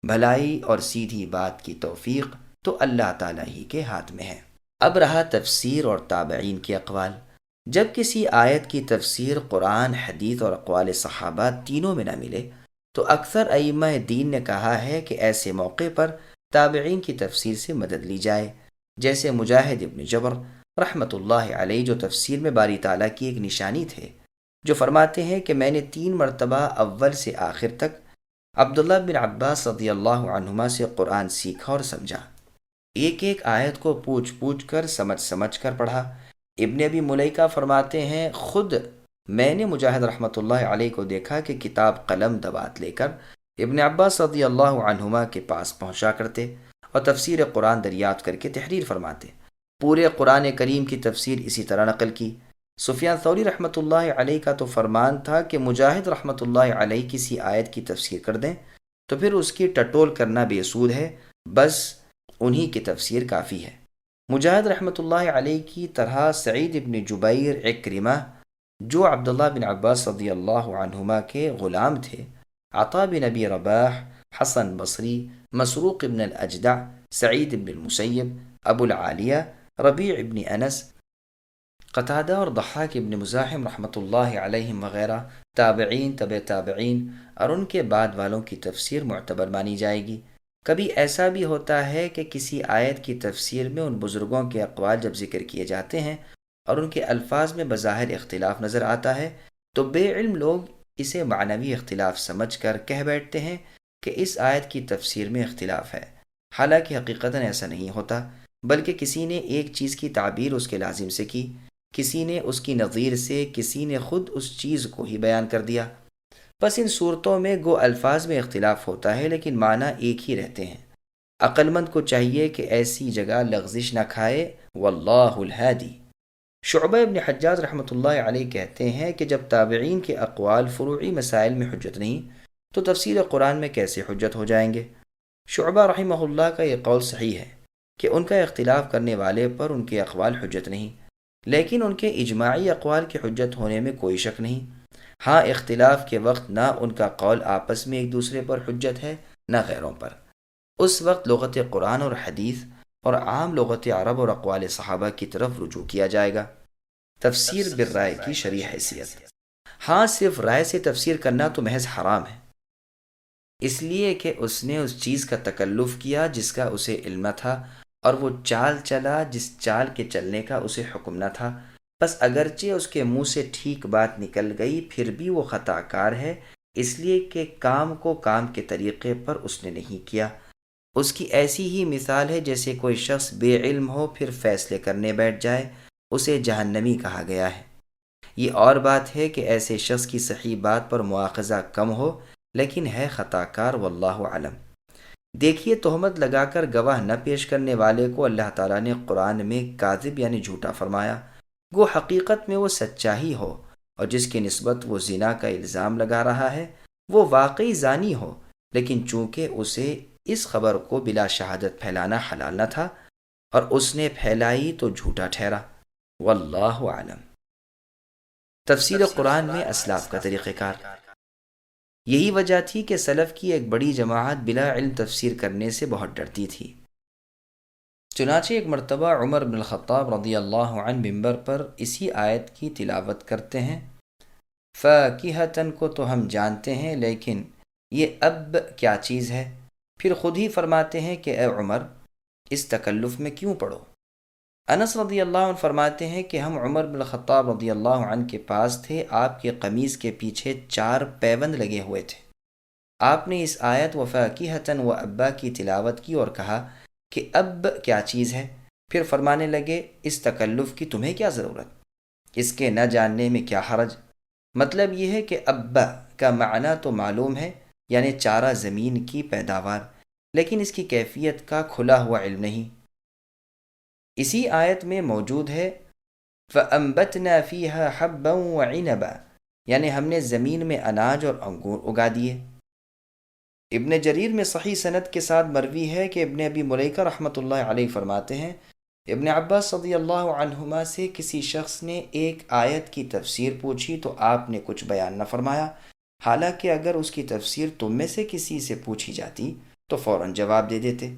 بھلائی اور سیدھی بات کی توفیق تو اللہ تعالیٰ ہی کے ہاتھ میں ہے۔ اب رہا تفسیر اور تابعین کے اقوال۔ جب کسی آیت کی تفسیر قرآن، حدیث اور اقوال صحابہ تینوں میں نہ ملے تو اکثر ائمہ دین نے کہا ہے کہ ایسے موقع پر تابعین کی تفسیر سے مدد لی جائے، جیسے مجاہد ابن جبر رحمۃ اللہ علیہ جو تفسیر میں باری تعالیٰ کی ایک نشانی تھے، جو فرماتے ہیں کہ میں نے 3 مرتبہ اول سے آخر تک عبداللہ بن عباس رضی اللہ عنہما سے قرآن سیکھا اور سمجھا، ایک ایک آیت کو پوچھ پوچھ کر سمجھ کر پڑھا۔ ابن ابی ملیکہ فرماتے ہیں خود میں نے مجاہد رحمۃ اللہ علیہ کو دیکھا کہ کتاب قلم دوات لے کر ابن عباس رضی اللہ عنہما کے پاس پہنچا کرتے اور تفسیر قرآن دریافت کر کے تحریر فرماتے۔ پورے قرآن کریم کی تفسیر اسی طرح نقل کی۔ سفیان ثوری رحمۃ اللہ علیہ کا تو فرمان تھا کہ مجاہد رحمۃ اللہ علیہ کسی آیت کی تفسیر کر دیں تو پھر اس کی ٹٹول کرنا بے سود ہے، بس انہی کی تفسیر کافی ہے۔ مجاہد رحمۃ اللہ علیہ کی طرح سعید ابن جبیر، عکرمہ جو عبداللہ بن عباس رضی اللہ عنہما کے غلام تھے، عطا بن ابی رباح، حسن بصری، مسروق ابن الاجدع، سعید ابن المسیب، ابو العالیہ، ربیع ابن انس، قتادہ اور ضحاک ابن مزاحم رحمۃ اللہ علیہم وغیرہ، تابعین، تبع تابعین اور ان کے بعد والوں کی تفسیر معتبر مانی جائے گی۔ کبھی ایسا بھی ہوتا ہے کہ کسی آیت کی تفسیر میں ان بزرگوں کے اقوال جب ذکر کیے جاتے ہیں اور ان کے الفاظ میں بظاہر اختلاف نظر آتا ہے تو بے علم لوگ اسے معنوی اختلاف سمجھ کر کہہ بیٹھتے ہیں کہ اس آیت کی تفسیر میں اختلاف ہے، حالانکہ حقیقتاً ایسا نہیں ہوتا، بلکہ کسی نے ایک چیز کی تعبیر اس کے لازم سے کی، کسی نے اس کی نظیر سے، کسی نے خود اس چیز کو ہی بیان کر دیا۔ بس ان صورتوں میں گو الفاظ میں اختلاف ہوتا ہے لیکن معنی ایک ہی رہتے ہیں۔ عقل مند کو چاہیے کہ ایسی جگہ لغزش نہ کھائے، واللہ الہادی۔ شعبہ ابن حجاج رحمۃ اللہ علیہ کہتے ہیں کہ جب تابعین کے اقوال فروعی مسائل میں حجت نہیں تو تفسیر قرآن میں کیسے حجت ہو جائیں گے؟ شعبہ رحمہ اللہ کا یہ قول صحیح ہے کہ ان کا اختلاف کرنے والے پر ان کے اقوال حجت نہیں، لیکن ان کے اجماعی اقوال کے حجت ہونے میں کوئی شک نہیں۔ ہاں اختلاف کے وقت نہ ان کا قول آپس میں ایک دوسرے پر حجت ہے نہ غیروں پر، اس وقت لغت قرآن اور حدیث اور عام لغت عرب اور اقوال صحابہ کی طرف رجوع کیا جائے گا۔ تفسیر بالرائے کی شرعی حیثیت۔ ہاں صرف رائے سے تفسیر کرنا تو محض حرام ہے، اس لیے کہ اس نے اس چیز کا تکلف کیا جس کا اسے علم تھا اور وہ چال چلا جس چال کے چلنے کا اسے حکم نہ تھا، بس اگرچہ اس کے منہ سے ٹھیک بات نکل گئی پھر بھی وہ خطا کار ہے، اس لیے کہ کام کو کام کے طریقے پر اس نے نہیں کیا۔ اس کی ایسی ہی مثال ہے جیسے کوئی شخص بے علم ہو پھر فیصلے کرنے بیٹھ جائے، اسے جہنمی کہا گیا ہے۔ یہ اور بات ہے کہ ایسے شخص کی صحیح بات پر مواخذہ کم ہو لیکن ہے خطا کار، واللہ اعلم۔ دیکھیے تہمت لگا کر گواہ نہ پیش کرنے والے کو اللہ تعالیٰ نے قرآن میں کاذب یعنی جھوٹا فرمایا، گو حقیقت میں وہ سچا ہی ہو اور جس کی نسبت وہ زنا کا الزام لگا رہا ہے وہ واقعی زانی ہو، لیکن چونکہ اسے اس خبر کو بلا شہادت پھیلانا حلال نہ تھا اور اس نے پھیلائی تو جھوٹا ٹھہرا۔ واللہ عالم۔ تفسیر قرآن میں اسلاف کا طریقہ کار۔ یہی وجہ تھی کہ سلف کی ایک بڑی جماعت بلا علم تفسیر کرنے سے بہت ڈرتی تھی۔ چنانچہ ایک مرتبہ عمر بن الخطاب رضی اللہ عنہ ممبر پر اسی آیت کی تلاوت کرتے ہیں، فاکہۃً کو تو ہم جانتے ہیں لیکن یہ اب کیا چیز ہے؟ پھر خود ہی فرماتے ہیں کہ اے عمر اس تکلف میں کیوں پڑھو؟ انس رضی اللہ عنہ فرماتے ہیں کہ ہم عمر بن الخطاب رضی اللہ عنہ کے پاس تھے، آپ کے قمیض کے پیچھے 4 پیوند لگے ہوئے تھے۔ آپ نے اس آیت وفاکہۃً و ابا کی تلاوت کی اور کہا کہ اب کیا چیز ہے؟ پھر فرمانے لگے اس تکلف کی تمہیں کیا ضرورت؟ اس کے نہ جاننے میں کیا حرج؟ مطلب یہ ہے کہ ابا کا معنی تو معلوم ہے، یعنی چارہ زمین کی پیداوار، لیکن اس کی کیفیت کا کھلا ہوا علم نہیں۔ اسی آیت میں موجود ہے فَأَنبَتْنَا فِيهَا حَبًّا وَعِنَبًا، یعنی ہم نے زمین میں اناج اور انگور اگا دیے۔ ابن جریر میں صحیح سند کے ساتھ مروی ہے کہ ابن ابی ملیکہ رحمۃ اللہ علیہ فرماتے ہیں ابن عباس رضی اللہ عنہما سے کسی شخص نے ایک آیت کی تفسیر پوچھی تو آپ نے کچھ بیان نہ فرمایا، حالانکہ اگر اس کی تفسیر تم میں سے کسی سے پوچھی جاتی تو فوراً جواب دے دیتے۔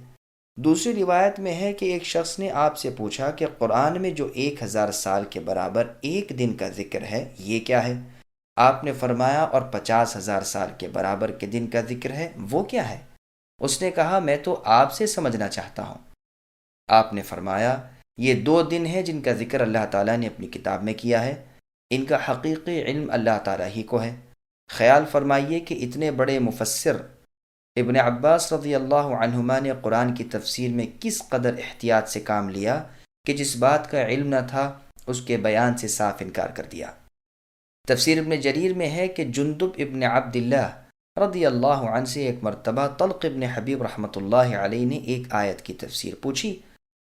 دوسری روایت میں ہے کہ ایک شخص نے آپ سے پوچھا کہ قرآن میں جو 1000 سال کے برابر ایک دن کا ذکر ہے یہ کیا ہے؟ آپ نے فرمایا اور 50,000 سال کے برابر کے دن کا ذکر ہے وہ کیا ہے؟ اس نے کہا میں تو آپ سے سمجھنا چاہتا ہوں۔ آپ نے فرمایا یہ 2 دن ہیں جن کا ذکر اللہ تعالیٰ نے اپنی کتاب میں کیا ہے، ان کا حقیقی علم اللہ تعالیٰ ہی کو ہے۔ خیال فرمائیے کہ اتنے بڑے مفسر ابن عباس رضی اللہ عنہما نے قرآن کی تفسیر میں کس قدر احتیاط سے کام لیا کہ جس بات کا علم نہ تھا اس کے بیان سے صاف انکار کر دیا۔ تفسیر ابن جریر میں ہے کہ جندب ابن عبداللہ رضی اللہ عنہ سے ایک مرتبہ طلق ابن حبیب رحمۃ اللہ علیہ نے ایک آیت کی تفسیر پوچھی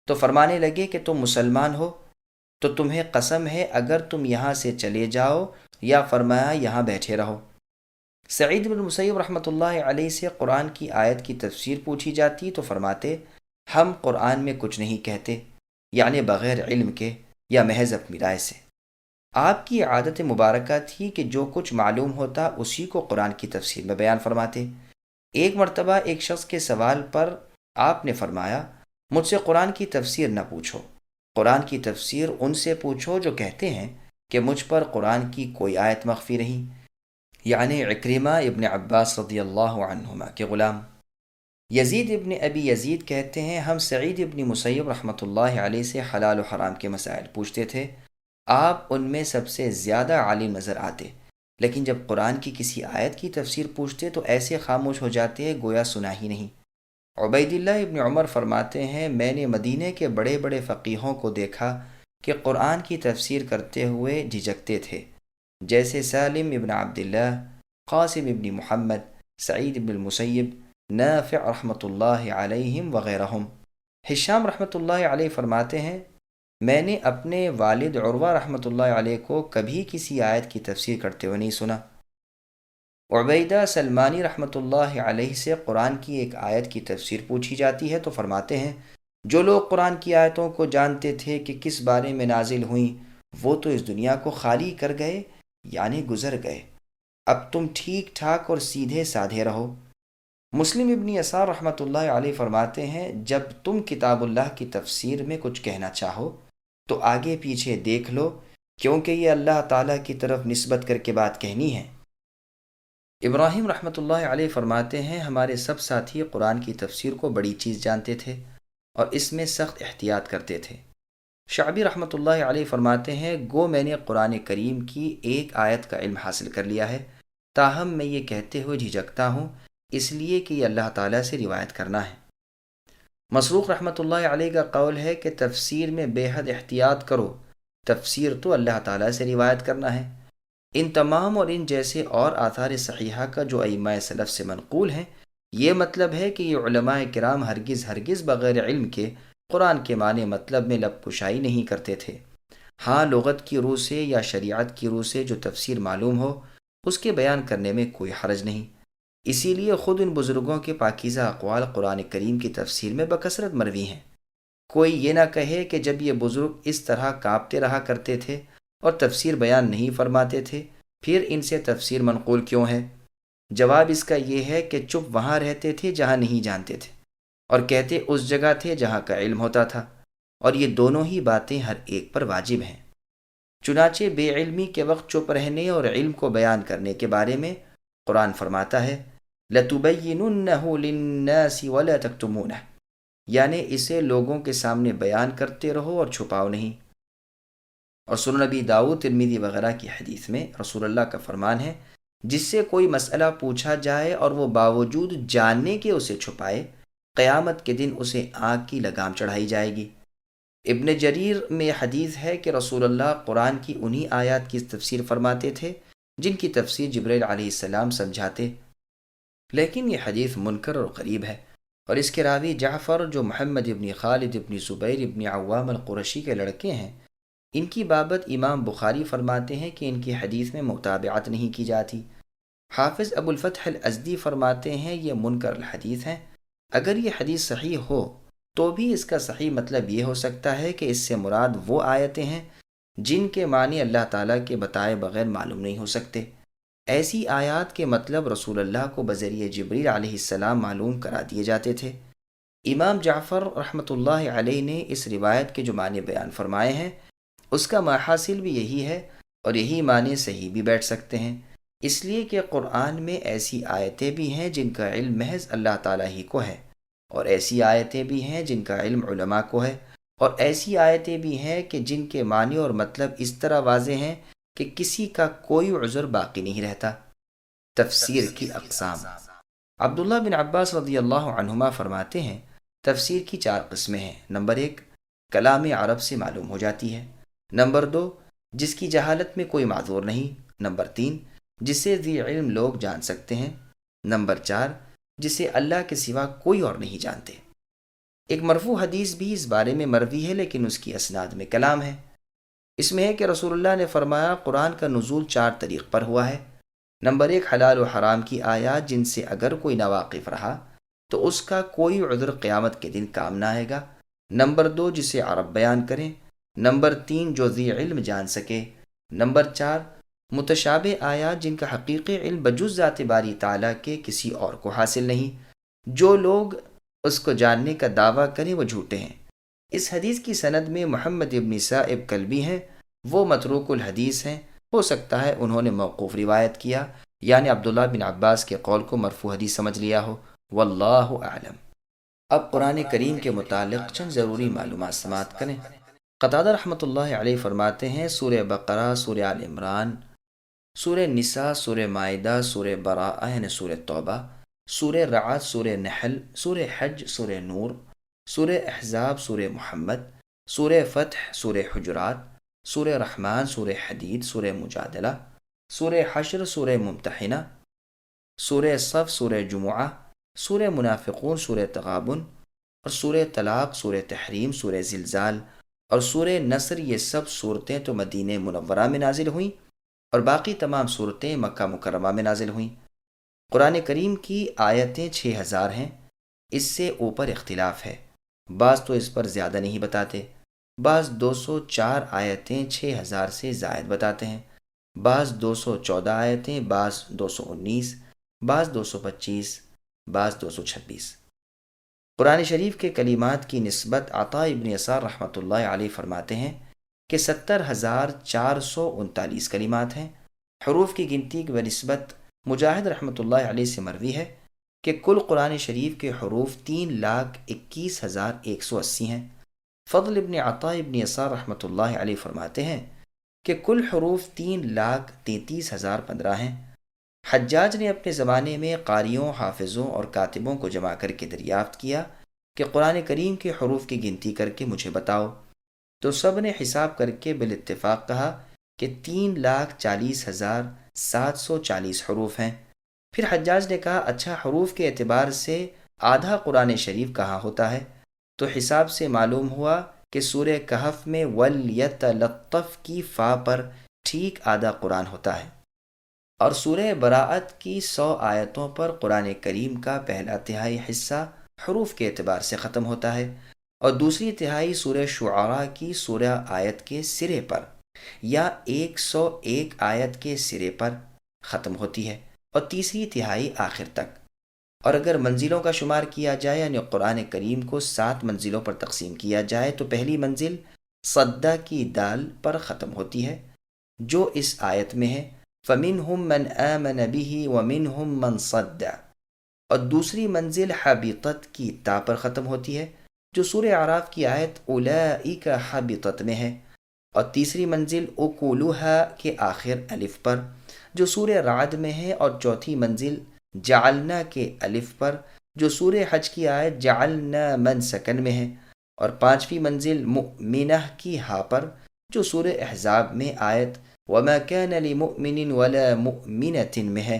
تو فرمانے لگے کہ تم مسلمان ہو تو تمہیں قسم ہے اگر تم یہاں سے چلے جاؤ، یا فرمایا یہاں بیٹھے رہو۔ سعید بن مسیب رحمۃ اللہ علیہ سے قرآن کی آیت کی تفسیر پوچھی جاتی تو فرماتے ہم قرآن میں کچھ نہیں کہتے، یعنی بغیر علم کے یا محض اپنی رائے سے۔ آپ کی عادت مبارکہ تھی کہ جو کچھ معلوم ہوتا اسی کو قرآن کی تفسیر میں بیان فرماتے۔ ایک مرتبہ ایک شخص کے سوال پر آپ نے فرمایا مجھ سے قرآن کی تفسیر نہ پوچھو، قرآن کی تفسیر ان سے پوچھو جو کہتے ہیں کہ مجھ پر قرآن کی کوئی آیت مخفی نہیں، یعنی عکرمہ ابن عباس رضی اللہ عنہما کے غلام۔ یزید ابن ابی یزید کہتے ہیں ہم سعید ابن مسیب رحمۃ اللہ علیہ سے حلال و حرام کے مسائل پوچھتے تھے، آپ ان میں سب سے زیادہ عالم نظر آتے، لیکن جب قرآن کی کسی آیت کی تفسیر پوچھتے تو ایسے خاموش ہو جاتے گویا سنا ہی نہیں۔ عبید اللہ ابن عمر فرماتے ہیں میں نے مدینے کے بڑے بڑے فقیہوں کو دیکھا کہ قرآن کی تفسیر کرتے ہوئے جھجکتے تھے، جیسے سالم ابن عبداللہ، قاسم ابن محمد، سعید ابن المسیب، نافع رحمۃ اللہ علیہم وغیرہم۔ ہشام رحمۃ اللہ علیہ فرماتے ہیں میں نے اپنے والد عروہ رحمۃ اللہ علیہ کو کبھی کسی آیت کی تفسیر کرتے ہوئے نہیں سنا۔ عبیدہ سلمانی رحمۃ اللہ علیہ سے قرآن کی ایک آیت کی تفسیر پوچھی جاتی ہے تو فرماتے ہیں جو لوگ قرآن کی آیتوں کو جانتے تھے کہ کس بارے میں نازل ہوئیں وہ تو اس دنیا کو خالی کر گئے، یعنی گزر گئے، اب تم ٹھیک ٹھاک اور سیدھے سادھے رہو۔ مسلم ابن یسار رحمۃ اللہ علیہ فرماتے ہیں جب تم کتاب اللہ کی تفسیر میں کچھ کہنا چاہو تو آگے پیچھے دیکھ لو، کیونکہ یہ اللہ تعالیٰ کی طرف نسبت کر کے بات کہنی ہے۔ ابراہیم رحمۃ اللہ علیہ فرماتے ہیں ہمارے سب ساتھی قرآن کی تفسیر کو بڑی چیز جانتے تھے اور اس میں سخت احتیاط کرتے تھے۔ شعبی رحمۃ اللہ علیہ فرماتے ہیں گو میں نے قرآن کریم کی ایک آیت کا علم حاصل کر لیا ہے، تاہم میں یہ کہتے ہوئے جھجکتا ہوں اس لیے کہ یہ اللہ تعالیٰ سے روایت کرنا ہے۔ مسروق رحمۃ اللہ علیہ کا قول ہے کہ تفسیر میں بے حد احتیاط کرو، تفسیر تو اللہ تعالیٰ سے روایت کرنا ہے۔ ان تمام اور ان جیسے اور آثار صحیحہ کا جو ائمہ سلف سے منقول ہیں، یہ مطلب ہے کہ یہ علماء کرام ہرگز بغیر علم کے قرآن کے معنی مطلب میں لب کشائی نہیں کرتے تھے۔ ہاں لغت کی روح سے یا شریعت کی روح سے جو تفسیر معلوم ہو اس کے بیان کرنے میں کوئی حرج نہیں۔ اسی لیے خود ان بزرگوں کے پاکیزہ اقوال قرآن کریم کی تفسیر میں بکثرت مروی ہیں۔ کوئی یہ نہ کہے کہ جب یہ بزرگ اس طرح کانپتے رہا کرتے تھے اور تفسیر بیان نہیں فرماتے تھے، پھر ان سے تفسیر منقول کیوں ہے؟ جواب اس کا یہ ہے کہ چپ وہاں رہتے تھے جہاں نہیں جانتے تھے، اور کہتے اس جگہ تھے جہاں کا علم ہوتا تھا، اور یہ دونوں ہی باتیں ہر ایک پر واجب ہیں۔ چنانچہ بے علمی کے وقت چپ رہنے اور علم کو بیان کرنے کے بارے میں قرآن فرماتا ہے لَتُبَيِّنُنَّهُ لِلنَّاسِ وَلَا تَكْتُمُونَهُ، یعنی اسے لوگوں کے سامنے بیان کرتے رہو اور چھپاؤ نہیں۔ اور سنن نبی داؤد، ترمذی وغیرہ کی حدیث میں رسول اللہ کا فرمان ہے جس سے کوئی مسئلہ پوچھا جائے اور وہ باوجود جاننے کے اسے چھپائے، قیامت کے دن اسے آگ کی لگام چڑھائی جائے گی۔ ابن جریر میں حدیث ہے کہ رسول اللہ قرآن کی انہی آیات کی تفسیر فرماتے تھے جن کی تفسیر جبرائیل علیہ السلام سمجھاتے، لیکن یہ حدیث منکر اور غریب ہے، اور اس کے راوی جعفر جو محمد ابن خالد ابن زبیر ابن عوام القرشی کے لڑکے ہیں، ان کی بابت امام بخاری فرماتے ہیں کہ ان کی حدیث میں متابعت نہیں کی جاتی۔ حافظ ابو الفتح الازدی فرماتے ہیں یہ منکر الحدیث ہیں۔ اگر یہ حدیث صحیح ہو تو بھی اس کا صحیح مطلب یہ ہو سکتا ہے کہ اس سے مراد وہ آیتیں ہیں جن کے معنی اللہ تعالیٰ کے بتائے بغیر معلوم نہیں ہو سکتے۔ ایسی آیات کے مطلب رسول اللہ کو بذریعہ جبریل علیہ السلام معلوم کرا دیے جاتے تھے۔ امام جعفر رحمۃ اللہ علیہ نے اس روایت کے جو معنی بیان فرمائے ہیں اس کا ماحصل بھی یہی ہے، اور یہی معنی صحیح بھی بیٹھ سکتے ہیں، اس لیے کہ قرآن میں ایسی آیتیں بھی ہیں جن کا علم محض اللہ تعالیٰ ہی کو ہے، اور ایسی آیتیں بھی ہیں جن کا علم علماء کو ہے، اور ایسی آیتیں بھی ہیں کہ جن کے معنی اور مطلب اس طرح واضح ہیں کہ کسی کا کوئی عذر باقی نہیں رہتا۔ تفسیر کی اقسام۔ عبداللہ بن عباس رضی اللہ عنہما فرماتے ہیں تفسیر کی 4 قسمیں ہیں۔ نمبر 1، کلام عرب سے معلوم ہو جاتی ہے۔ نمبر 2، جس کی جہالت میں کوئی معذور نہیں۔ نمبر 3، جسے ذی علم لوگ جان سکتے ہیں۔ نمبر 4، جسے اللہ کے سوا کوئی اور نہیں جانتے۔ ایک مرفوع حدیث بھی اس بارے میں مروی ہے لیکن اس کی اسناد میں کلام ہے۔ اس میں ہے کہ رسول اللہ نے فرمایا قرآن کا نزول 4 طریق پر ہوا ہے۔ نمبر 1، حلال و حرام کی آیات جن سے اگر کوئی ناواقف رہا تو اس کا کوئی عذر قیامت کے دن کام نہ آئے گا۔ نمبر 2، جسے عرب بیان کریں۔ نمبر 3، جو ذی علم جان سکے۔ نمبر 4، متشابہ آیات جن کا حقیقی علم بجز ذات باری تعالیٰ کے کسی اور کو حاصل نہیں، جو لوگ اس کو جاننے کا دعویٰ کریں وہ جھوٹے ہیں۔ اس حدیث کی سند میں محمد ابن صائب کلبی ہیں، وہ متروک الحدیث ہیں، ہو سکتا ہے انہوں نے موقوف روایت کیا، یعنی عبداللہ بن عباس کے قول کو مرفوع حدیث سمجھ لیا ہو، واللہ اعلم۔ اب قرآن کریم کے متعلق چند ضروری معلومات سماعت کریں۔ قتادہ رحمۃ اللہ علیہ فرماتے ہیں سورہ بقرہ، سورہ آل عمران، سورہ نساء، سورہ مائدہ، سورہ براءہ یعنی سورہ توبہ، سورہ رعد، سورہ نحل، سورہ حج، سورہ نور، سورہ احزاب، سورہ محمد، سورہ فتح، سورہ حجرات، سورہ رحمان، سورہ حدید، سورہ مجادلہ، سورہ حشر، سورہ ممتحنہ، سورہ صف، سورہ جمعہ، سورہ منافقون، سورہ تغابن، اور سورہ طلاق، سورہ تحریم، سورہ زلزال اور سورہ نصر، یہ سب صورتیں تو مدینہ منورہ میں نازل ہوئیں اور باقی تمام صورتیں مکہ مکرمہ میں نازل ہوئیں۔ قرآن کریم کی آیتیں 6000 ہیں، اس سے اوپر اختلاف ہے، بعض تو اس پر زیادہ نہیں بتاتے، بعض 204 آیتیں 6000 سے زائد بتاتے ہیں، بعض 214 آیتیں، بعض 219، بعض 225، بعض 226۔ قرآن شریف کے کلمات کی نسبت عطا ابن یسار رحمۃ اللہ علیہ فرماتے ہیں کہ 70439 کلمات ہیں۔ حروف کی گنتی کی بنسبت مجاہد رحمۃ اللہ علیہ سے مروی ہے کہ کل قرآن شریف کے حروف 3,21,180 ہیں۔ فضل ابن عطا ابن یسار رحمۃ اللہ علیہ فرماتے ہیں کہ کل حروف 3,33,015 ہیں۔ حجاج نے اپنے زمانے میں قاریوں، حافظوں اور کاتبوں کو جمع کر کے دریافت کیا کہ قرآن کریم کے حروف کی گنتی کر کے مجھے بتاؤ، تو سب نے حساب کر کے بالاتفاق کہا کہ 3,40,740 حروف ہیں۔ پھر حجاج نے کہا اچھا حروف کے اعتبار سے آدھا قرآن شریف کہاں ہوتا ہے؟ تو حساب سے معلوم ہوا کہ سورہ کہف میں وَلْيَتَلَطَّفْ کی فا پر ٹھیک آدھا قرآن ہوتا ہے، اور سورہ براءت کی 100 آیتوں پر قرآن کریم کا پہلا تہائی حصہ حروف کے اعتبار سے ختم ہوتا ہے، اور دوسری تہائی سورہ شعراء کی 16 آیت کے سرے پر یا 101 آیت کے سرے پر ختم ہوتی ہے، اور تیسری تہائی آخر تک۔ اور اگر منزلوں کا شمار کیا جائے، یعنی قرآن کریم کو 7 منزلوں پر تقسیم کیا جائے، تو پہلی منزل صدّ کی دال پر ختم ہوتی ہے جو اس آیت میں ہے فَمِنْهُمْ مَنْ آمَنَ بِهِ وَمِنْهُمْ مَنْ صَدَّ، اور دوسری منزل حبطت کی تا پر ختم ہوتی ہے جو سورہ اعراف کی آیت اولئک حبطت میں ہے، اور تیسری منزل اکولوها کے آخر الف پر جو سورہ رعد میں ہے، اور چوتھی منزل جعلنا کے الف پر جو سورہ حج کی آیت جعلنا من سکن میں ہے، اور پانچویں منزل مؤمنہ کی ہا پر جو سورہ احزاب میں آیت وما كان لمؤمن ولا مؤمنة میں ہے،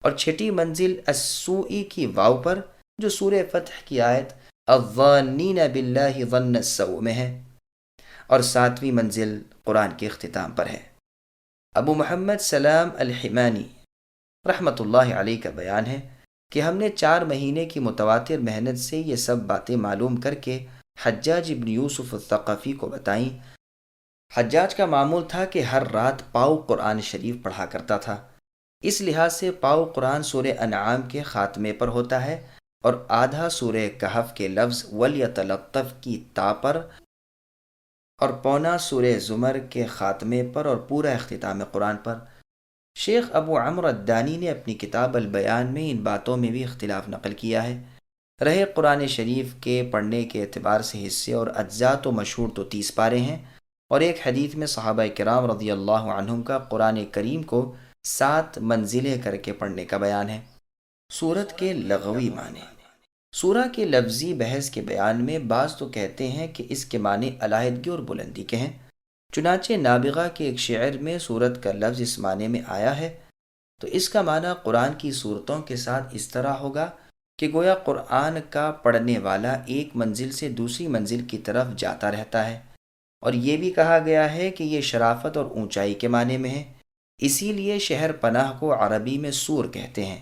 اور چھٹی منزل السوء کی واو پر جو سورہ فتح کی آیت الظانین باللہ ظن السوء میں ہے، اور ساتویں منزل قرآن کے اختتام پر ہے۔ ابو محمد سلام الحمانی رحمۃ اللہ علیہ کا بیان ہے کہ ہم نے 4 مہینے کی متواتر محنت سے یہ سب باتیں معلوم کر کے حجاج ابن یوسف الثقفی کو بتائیں۔ حجاج کا معمول تھا کہ ہر رات پاؤ قرآن شریف پڑھا کرتا تھا، اس لحاظ سے پاؤ قرآن سورہ انعام کے خاتمے پر ہوتا ہے، اور آدھا سورہ کہف کے لفظ وَلْيَتَلَطَّفْ کی تا پر، اور پونا سورہ زمر کے خاتمے پر، اور پورا اختتام قرآن پر۔ شیخ ابو عمرو الدانی نے اپنی کتاب البیان میں ان باتوں میں بھی اختلاف نقل کیا ہے۔ رہے قرآن شریف کے پڑھنے کے اعتبار سے حصے اور اجزاء تو مشہور تو 30 پارے ہیں، اور ایک حدیث میں صحابہ کرام رضی اللہ عنہم کا قرآن کریم کو 7 منزلیں کر کے پڑھنے کا بیان ہے۔ سورت کے لغوی معنی۔ سورہ کے لفظی بحث کے بیان میں بعض تو کہتے ہیں کہ اس کے معنی علیحدگی اور بلندی کے ہیں، چنانچہ نابغہ کے ایک شعر میں سورت کا لفظ اس معنی میں آیا ہے، تو اس کا معنی قرآن کی صورتوں کے ساتھ اس طرح ہوگا کہ گویا قرآن کا پڑھنے والا ایک منزل سے دوسری منزل کی طرف جاتا رہتا ہے، اور یہ بھی کہا گیا ہے کہ یہ شرافت اور اونچائی کے معنی میں ہے، اسی لیے شہر پناہ کو عربی میں سور کہتے ہیں،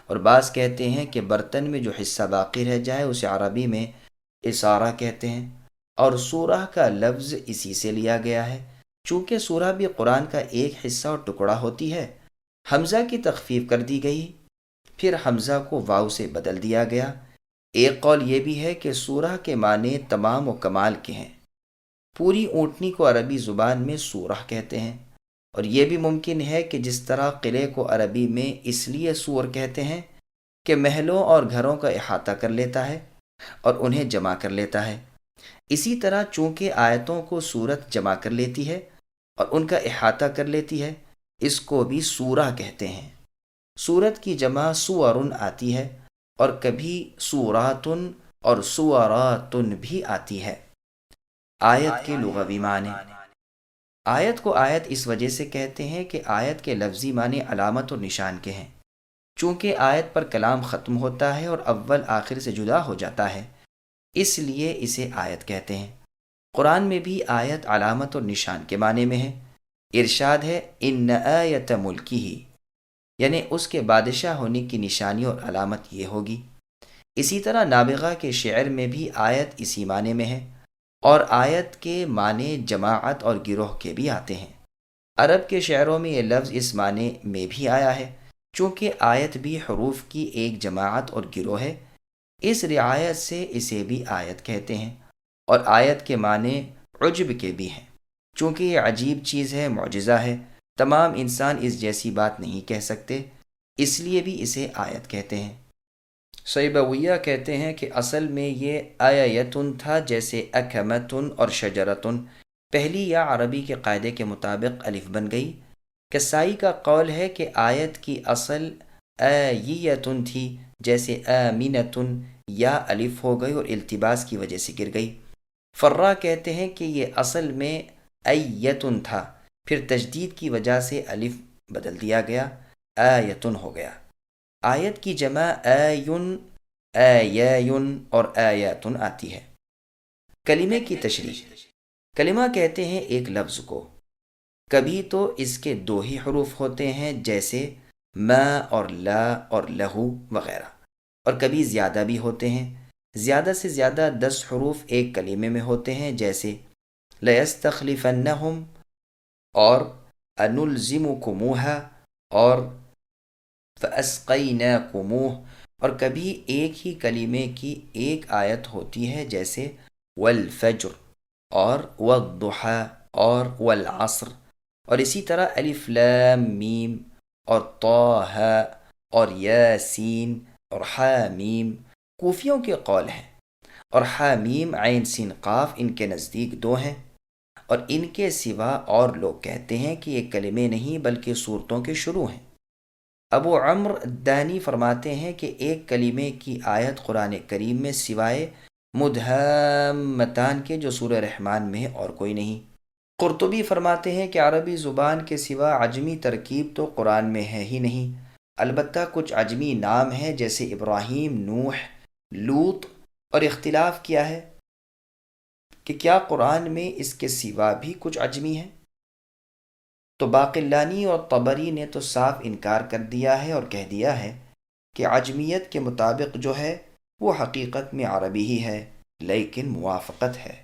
اور بعض کہتے ہیں کہ برتن میں جو حصہ باقی رہ جائے اسے عربی میں اسارہ کہتے ہیں، اور سورہ کا لفظ اسی سے لیا گیا ہے۔ چونکہ سورہ بھی قرآن کا ایک حصہ اور ٹکڑا ہوتی ہے، حمزہ کی تخفیف کر دی گئی، پھر حمزہ کو واو سے بدل دیا گیا۔ ایک قول یہ بھی ہے کہ سورہ کے معنی تمام و کمال کے ہیں، پوری اونٹنی کو عربی زبان میں سورہ کہتے ہیں، اور یہ بھی ممکن ہے کہ جس طرح قلعے کو عربی میں اس لیے سور کہتے ہیں کہ محلوں اور گھروں کا احاطہ کر لیتا ہے اور انہیں جمع کر لیتا ہے، اسی طرح چونکہ آیتوں کو سورت جمع کر لیتی ہے اور ان کا احاطہ کر لیتی ہے، اس کو بھی سورہ کہتے ہیں۔ سورت کی جمع سورن آتی ہے، اور کبھی سوراتن اور سوراتن بھی آتی ہے۔ آیت کے لغوی معنی۔ آیت کو آیت اس وجہ سے کہتے ہیں کہ آیت کے لفظی معنی علامت اور نشان کے ہیں، چونکہ آیت پر کلام ختم ہوتا ہے اور اول آخر سے جدا ہو جاتا ہے، اس لیے اسے آیت کہتے ہیں۔ قرآن میں بھی آیت علامت اور نشان کے معنی میں ہے۔ ارشاد ہے ان آیت ملکی ہی، یعنی اس کے بادشاہ ہونے کی نشانی اور علامت یہ ہوگی۔ اسی طرح نابغہ کے شعر میں بھی آیت اسی معنی میں ہے، اور آیت کے معنی جماعت اور گروہ کے بھی آتے ہیں۔ عرب کے شعروں میں یہ لفظ اس معنی میں بھی آیا ہے، چونکہ آیت بھی حروف کی ایک جماعت اور گروہ ہے، اس رعایت سے اسے بھی آیت کہتے ہیں۔ اور آیت کے معنی عجب کے بھی ہیں، چونکہ یہ عجیب چیز ہے، معجزہ ہے، تمام انسان اس جیسی بات نہیں کہہ سکتے، اس لیے بھی اسے آیت کہتے ہیں۔ سیبویہ کہتے ہیں کہ اصل میں یہ آیتن تھا، جیسے اکمتن اور شجرتن، پہلی یا عربی کے قاعدے کے مطابق الف بن گئی۔ کسائی کا قول ہے کہ آیت کی اصل آیتن تھی، جیسے آمینتن، یا الف ہو گئی اور التباس کی وجہ سے گر گئی۔ فرا کہتے ہیں کہ یہ اصل میں ایتن تھا، پھر تجدید کی وجہ سے الف بدل دیا گیا، آیتن ہو گیا۔ آیت کی جمع آیون، آیاون اور آیاتن آتی ہے۔ کلمے کی تشریح۔ کلمہ کہتے ہیں ایک لفظ کو، کبھی تو اس کے دو ہی حروف ہوتے ہیں جیسے ما اور لا اور لہو وغیرہ، اور کبھی زیادہ بھی ہوتے ہیں، زیادہ سے زیادہ 10 حروف ایک کلمے میں ہوتے ہیں جیسے لَيَسْتَخْلِفَنَّهُمْ اور أَنُلْزِمُكُمُوهَا اور فَأَسْقَيْنَاكُمُوهُ، اور کبھی ایک ہی کلمے کی ایک آیت ہوتی ہے جیسے والفجر اور والضحى اور والعصر، اور اسی طرح الف لام میم اور طه اور یاسین اور حامیم کوفیوں کے قول ہیں، اور حامیم عین سین قاف ان کے نزدیک 2 ہیں، اور ان کے سوا اور لوگ کہتے ہیں کہ یہ کلمے نہیں بلکہ صورتوں کے شروع ہیں۔ ابو عمرو الدانی فرماتے ہیں کہ ایک کلمے کی آیت قرآن کریم میں سوائے مدھامتان کے جو سورہ رحمان میں ہے اور کوئی نہیں۔ قرطبی فرماتے ہیں کہ عربی زبان کے سوا عجمی ترکیب تو قرآن میں ہے ہی نہیں، البتہ کچھ عجمی نام ہیں جیسے ابراہیم، نوح، لوط، اور اختلاف کیا ہے کہ کیا قرآن میں اس کے سوا بھی کچھ عجمی ہیں؟ تو باقلانی اور طبری نے تو صاف انکار کر دیا ہے اور کہہ دیا ہے کہ عجمیت کے مطابق جو ہے وہ حقیقت میں عربی ہی ہے لیکن موافقت ہے۔